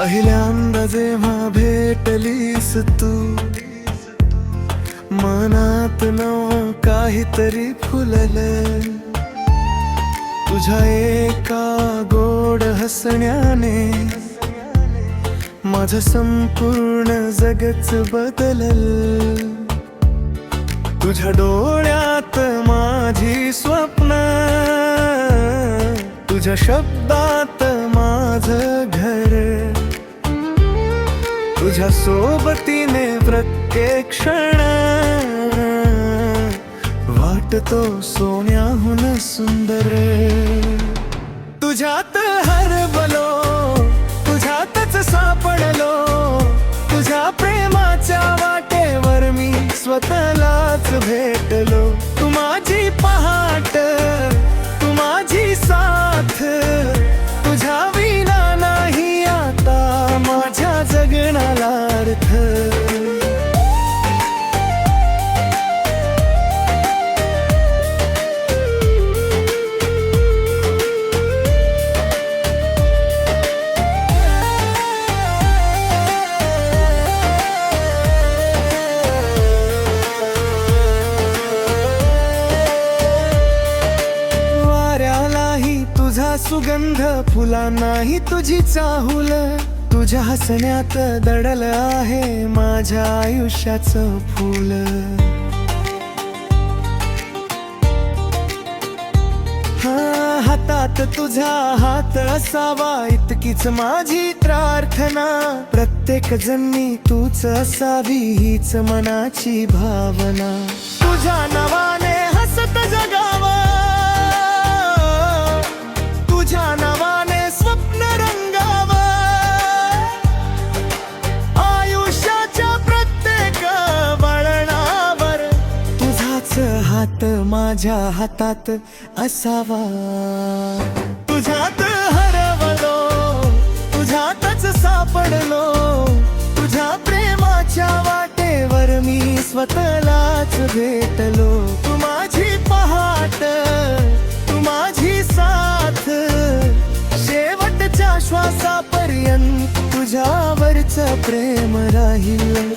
पहिल्यांदा जेव्हा भेटलीस तू, मनात नवं काहीतरी फुललं. तुझ्या एका गोड हसण्याने माझं संपूर्ण जगच बदललं. तुझ्या डोळ्यात माझी स्वप्न, तुझ्या शब्दात माझं घर. तुझ्या सोबतीने प्रत्येक क्षण वाटतो सोन्याहून सुंदर. तुझ्यात हरवलो, तुझ्यातच सापडलो. तुझ्या प्रेमाच्या वाटेवर मी स्वतःलाच भेटलो. तू माझी पहाट, तू माझी साथ. तुझ्या विना नाही आता माझ्या जगण्याला अर्थ. तुझा सुगंध, फुलांनाही तुझी चाहूल. तुझ्या हसण्यात दडलं आहे माझ्या आयुष्याचं फूल. हातात तुझा हात असावा इतकीच माझी प्रार्थना. प्रत्येक जन्मी तूच असावी हीच मनाची भावना. तुझ्या नावाने हसत जगावा, तुझ्या नावाने स्वप्न रंगावा. आयुष्याच्या प्रत्येक वळणावर तुझाच हात माझ्या हातात असावा. तुझ्यात हरवलो, तुझ्यातच सापडलो. तुझ्या प्रेमाच्या वाटेवर मी स्वतःलाच भेटलो. तू माझी पहाट, तू माझी साथ. शेवटच्या श्वासापर्यंत तुझ्यावरच प्रेम राहील.